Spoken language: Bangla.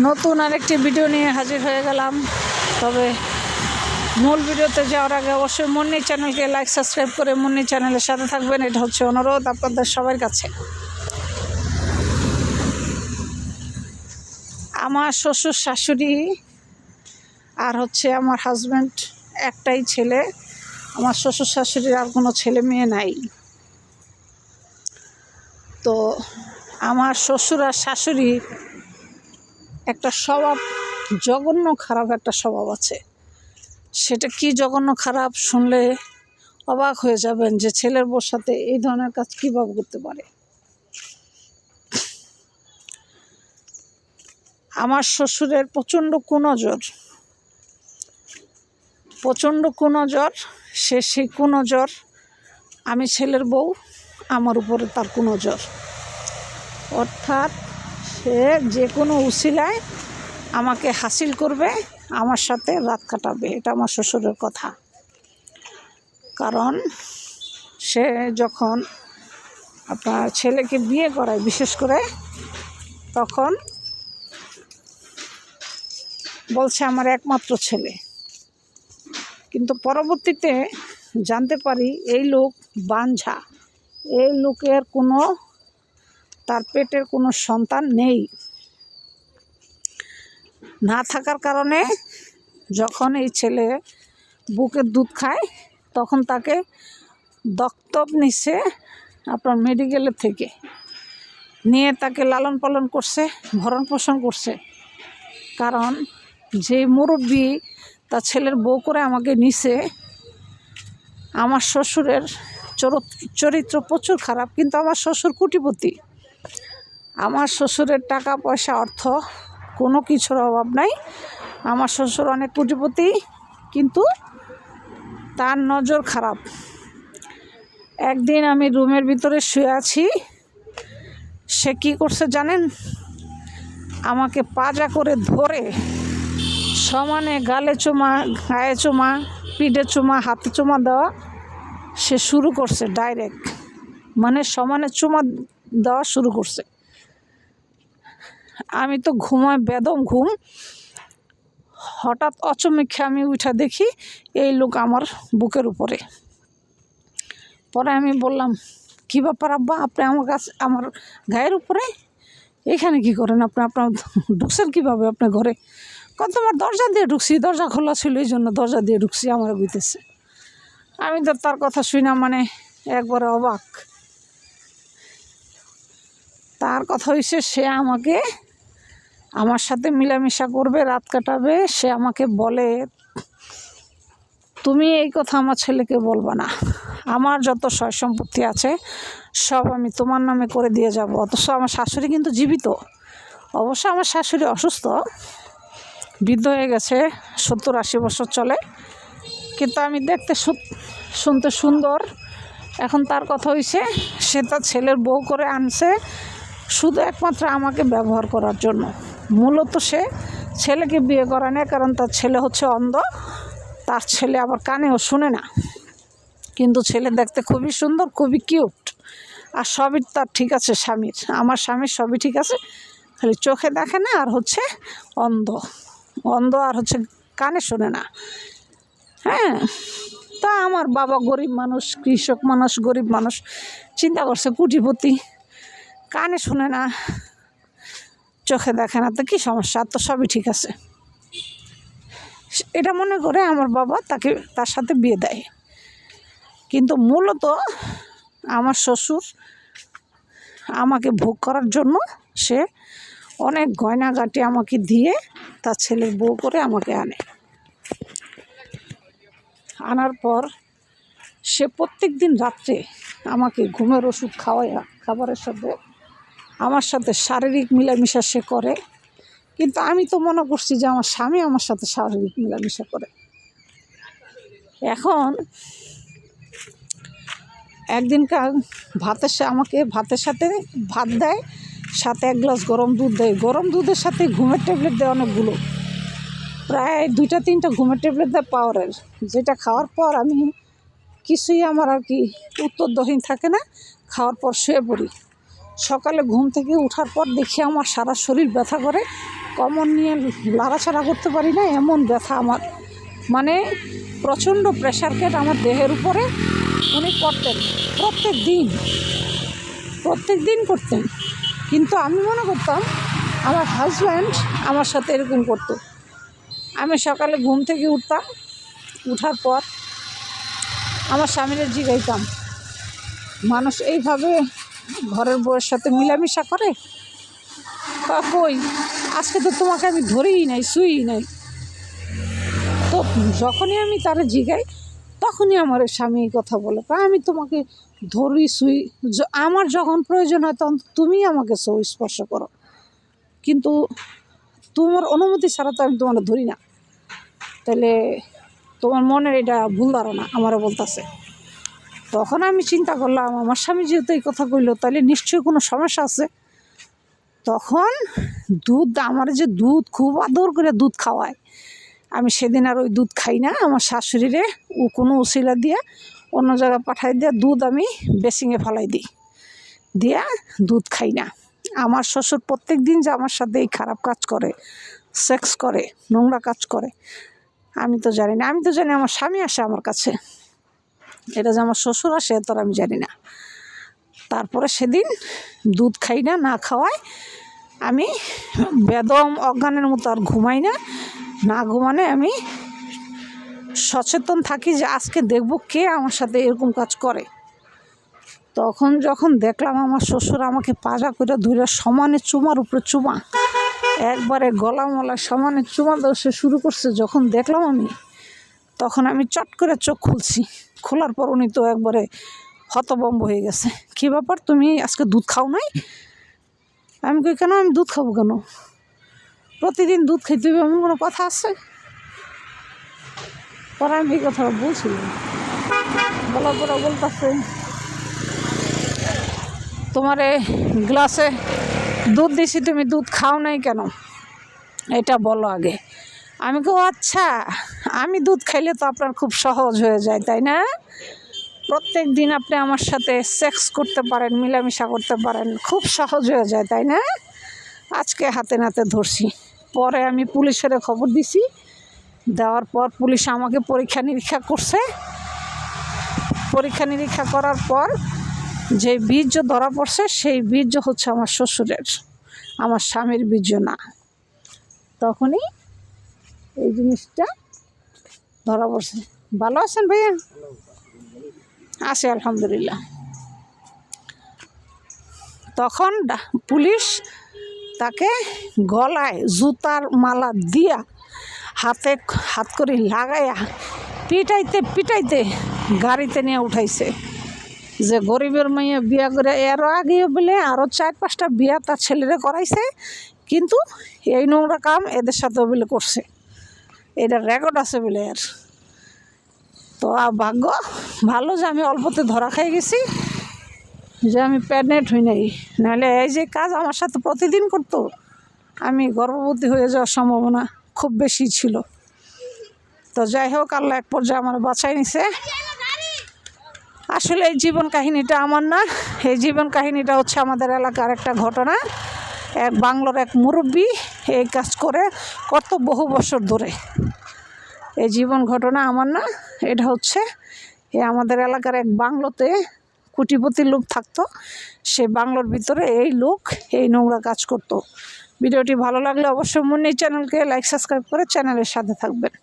নতুন আরেকটি ভিডিও নিয়ে হাজির হয়ে গেলাম। তবে মূল ভিডিওতে যাওয়ার আগে অবশ্যই মুন্নি চ্যানেলকে লাইক সাবস্ক্রাইব করে মুন্নি চ্যানেলের সাথে থাকবেন, এটা হচ্ছে অনুরোধ আপনাদের সবার কাছে। আমার শ্বশুর শাশুড়ি আর হচ্ছে আমার হাজব্যান্ড, একটাই ছেলে। আমার শ্বশুর শাশুড়ির আর কোনো ছেলে মেয়ে নাই। তো আমার শ্বশুর আর শাশুড়ির একটা স্বভাব, জঘন্য খারাপ একটা স্বভাব আছে। সেটা কি জঘন্য খারাপ শুনলে অবাক হয়ে যাবেন যে ছেলের বউর সাথে এই ধরনের কাজ কীভাবে করতে পারে। আমার শ্বশুরের প্রচণ্ড কুনজর। সেই কুনজর, আমি ছেলের বউ, আমার উপরে তার কুনজর। অর্থাৎ সে যে কোনো উছিলায় আমাকে হাসিল করবে, আমার সাথে রাত কাটাবে। এটা আমার শ্বশুরের কথা। কারণ সে যখন আপনার ছেলেকে বিয়ে করায়, বিশেষ করে তখন বলছে আমার একমাত্র ছেলে, কিন্তু পরবর্তীতে জানতে পারি এই লোক বাঞ্ঝা, এই লোকের তার পেটের কোনো সন্তান নেই। না থাকার কারণে যখন এই ছেলে বুকের দুধ খায় তখন তাকে দত্তক নিছে আপনার মেডিকেলের থেকে, নিয়ে তাকে লালন পালন করছে, ভরণ পোষণ করছে। কারণ যে মুরব্বী তার ছেলের বউ করে আমাকে নিছে, আমার শ্বশুরের চরিত্র প্রচুর খারাপ, কিন্তু আমার শ্বশুর কোটিপতি। আমার শ্বশুরের টাকা পয়সা অর্থ কোনো কিছুর অভাব নাই। আমার শ্বশুর অনেক কোটিপতি, কিন্তু তার নজর খারাপ। একদিন আমি রুমের ভিতরে শুয়ে আছি, সে কী করছে জানেন? আমাকে পাজা করে ধরে সমানে গালে চুমা, গায়ে চুমা, পিঠে চুমা, হাতে চুমা দেওয়া সে শুরু করছে। ডাইরেক্ট মানে সমানে চুমা দেওয়া শুরু করছে। আমি তো ঘুমায় বেদম ঘুম। হঠাৎ অচমকে আমি উঠা দেখি এই লোক আমার বুকের উপরে। পরে আমি বললাম, কী ব্যাপার আব্বা, আপনি আমার গায়ের উপরে এখানে কি করেন? আপনার ঢুকছেন কীভাবে আপনার ঘরে? কত আমার দরজা দিয়ে ঢুকছি, দরজা খোলা ছিল, এই জন্য দরজা দিয়ে ঢুকছি, আমার বুঝতেছে। আমি তো তার কথা শুই না, মানে একবারে অবাক। তার কথা হয়েছে সে আমাকে, আমার সাথে মিলামিশা করবে, রাত কাটাবে। সে আমাকে বলে, তুমি এই কথা আমার ছেলেকে বলবা না, আমার যত সয় সম্পত্তি আছে সব আমি তোমার নামে করে দিয়ে যাব। অথচ আমার শাশুড়ি কিন্তু জীবিত। অবশ্য আমার শাশুড়ি অসুস্থ, বৃদ্ধ হয়ে গেছে, 70-80 বছর চলে, কিন্তু আমি দেখতে শুনতে সুন্দর। এখন তার কথা হয়েছে সে তার ছেলের বউ করে আনছে শুধু একমাত্র আমাকে ব্যবহার করার জন্য। মূলত সে ছেলেকে বিয়ে করে না, কারণ তার ছেলে হচ্ছে অন্ধ। তার ছেলে আবার কানেও শুনে না, কিন্তু ছেলে দেখতে খুবই সুন্দর, খুবই কিউট, আর সবই তার ঠিক আছে স্বামীর। আমার স্বামীর সবই ঠিক আছে, খালি চোখে দেখে না, আর হচ্ছে অন্ধ, আর হচ্ছে কানে শোনে না। হ্যাঁ, তা আমার বাবা গরিব মানুষ, কৃষক মানুষ, গরিব মানুষ, চিন্তা করছে কোটিপতি, কানে শোনে না, চোখে দেখে না, তো কী সমস্যা? তো সবই ঠিক আছে, এটা মনে করে আমার বাবা তার সাথে বিয়ে দেয়। কিন্তু মূলত আমার শ্বশুর আমাকে ভোগ করার জন্য সে অনেক গয়নাগাটি আমাকে দিয়ে তার ছেলের বউ করে আমাকে আনার পর সে প্রত্যেক দিন রাত্রে আমাকে ঘুমের ওষুধ খাওয়াইয়া খাবারের সাথে আমার সাথে শারীরিক মিলামিশা সে করে। কিন্তু আমি তো মনে করছি যে আমার স্বামী আমার সাথে শারীরিক মিলামিশা করে। এখন একদিনকার আমাকে ভাতের সাথে ভাত দেয়, সাথে 1 গ্লাস গরম দুধ দেয়। গরম দুধের সাথে ঘুমের ট্যাবলেট দেয় অনেকগুলো, প্রায় 2-3টা ঘুমের ট্যাবলেট দেয় পাওয়ারের, যেটা খাওয়ার পর আমি কিছুই আমার আর কি উত্তরদহীন থাকে না, খাওয়ার পর শুয়ে পড়ি। সকালে ঘুম থেকে ওঠার পর দেখি আমার সারা শরীর ব্যথা করে, কমর নিয়ে লাড়াচাড়া করতে পারি না, এমন ব্যথা আমার। মানে প্রচণ্ড প্রেশার কেট আমার দেহের উপরে উনি করতেন প্রত্যেক দিন করতেন। কিন্তু আমি মনে করতাম আমার হাজব্যান্ড আমার সাথে এরকম করতো। আমি সকালে ঘুম থেকে উঠতাম, উঠার পর আমার স্বামীরে জিগাইতাম, মানুষ এইভাবে ঘরের বউয়ের সাথে মিলামিশা করে? কই, আজকে তো তোমাকে আমি ধরেই নাই, শুই নাই। তো যখনই আমি তারা জিগাই তখনই আমার স্বামী এই কথা বলে, আমি তোমাকে ধরি শুই, আমার যখন প্রয়োজন হয় তখন তুমি আমাকে স্পর্শ করো, কিন্তু তোমার অনুমতি ছাড়া তো আমি তোমার ধরি না। তাহলে তোমার মনের এটা ভুল ধারণা আমারও বলতেছে। তখন আমি চিন্তা করলাম, আমার স্বামী যেহেতু এই কথা কইলো, তাহলে নিশ্চয়ই কোনো সমস্যা আছে। তখন আমার যে দুধ খুব আদর করে দুধ খাওয়ায়, আমি সেদিন আর ওই দুধ খাই না। আমার শাশুড়িরে কোনো উসিলা দিয়ে অন্য জায়গায় পাঠাই দিয়ে দুধ আমি বেসিংয়ে ফেলাই দিই, দিয়া দুধ খাই না। আমার শ্বশুর প্রত্যেক দিন যে আমার সাথে এই খারাপ কাজ করে, সেক্স করে, নোংরা কাজ করে, আমি তো জানি না। আমি তো জানি আমার স্বামী আসে আমার কাছে, এটা যে আমার শ্বশুর আসে তোর আমি জানি না। তারপরে সেদিন দুধ খাই না, না খাওয়ায় আমি বেদম অজ্ঞানের মতো আর ঘুমাই না। না ঘুমানে আমি সচেতন থাকি যে আজকে দেখব কে আমার সাথে এরকম কাজ করে। তখন যখন দেখলাম আমার শ্বশুর আমাকে পাজা করে ধরে সমানে চুমার উপরে চুমা, একবারে গলা মলা সমানে চুমা দেওয়া শুরু করছে, যখন দেখলাম আমি, তখন আমি চট করে চোখ খুলছি। খোলার পর উনি তো একবারে হতভম্ব হয়ে গেছে। কী ব্যাপার, তুমি আজকে দুধ খাও নাই? আমি কই, কেন আমি দুধ খাবো কেন? প্রতিদিন দুধ খাইতে হবে এমন কোনো কথা আছে? পরে আমি এই কথা বলছিলাম, বলার পরে বলতেছে, তোমারে গ্লাসে দুধ দিছি, তুমি দুধ খাও নাই কেন এটা বলো আগে। আমি কো, আচ্ছা, আমি দুধ খাইলে তো আপনার খুব সহজ হয়ে যায়, তাই না? প্রত্যেক দিন আপনি আমার সাথে সেক্স করতে পারেন, মিলামিশা করতে পারেন, খুব সহজ হয়ে যায়, তাই না? আজকে হাতে নাতে ধরছি। পরে আমি পুলিশের খবর দিছি, দেওয়ার পর পুলিশ আমাকে পরীক্ষা নিরীক্ষা করছে। পরীক্ষা নিরীক্ষা করার পর যে বীর্য ধরা পড়ছে, সেই বীর্য হচ্ছে আমার শ্বশুরের, আমার স্বামীর বীর্য না। তখনই এই জিনিসটা ধরা পড়ছে। ভালো আছেন ভাইয়া? আছে আলহামদুলিল্লাহ। তখন পুলিশ তাকে গলায় জুতার মালা দিয়া হাতে হাত করে লাগাইয়া পিটাইতে গাড়িতে নিয়ে উঠাইছে। যে গরিবের মেয়ে বিয়া করে, এরও আগে বলে আরও 4-5টা বিয়া তার ছেলেরে করাইছে, কিন্তু এই নোংরা কাম এদের সাথেও বলে করছে। এটা রেকর্ড আছে বলে এর। তো ভাগ্য ভালো যে আমি অল্পতে ধরা খাই গেছি, যে আমি প্রেগনেন্ট হই নাই, নাহলে এই যে কাজ আমার সাথে প্রতিদিন করতো, আমি গর্ভবতী হয়ে যাওয়ার সম্ভাবনা খুব বেশি ছিল। তো যাই হোক, আল্লাহ এক পর্যায়ে আমার বাঁচাই নিছে। আসলে এই জীবন কাহিনীটা আমার না, এই জীবন কাহিনীটা হচ্ছে আমাদের এলাকার একটা ঘটনা। এক বাংলার এক মুরব্বী এই কাজ করতো বহু বছর ধরে। এই জীবন ঘটনা আমার না, এটা হচ্ছে আমাদের এলাকার এক বাংলোতে কোটিপতি লোক থাকতো। সে বাংলোর ভিতরে এই লোক এই নোংরা কাজ করতো। ভিডিওটি ভালো লাগলে অবশ্যই মুন্নি চ্যানেলকে লাইক সাবস্ক্রাইব করে চ্যানেলের সাথে থাকবেন।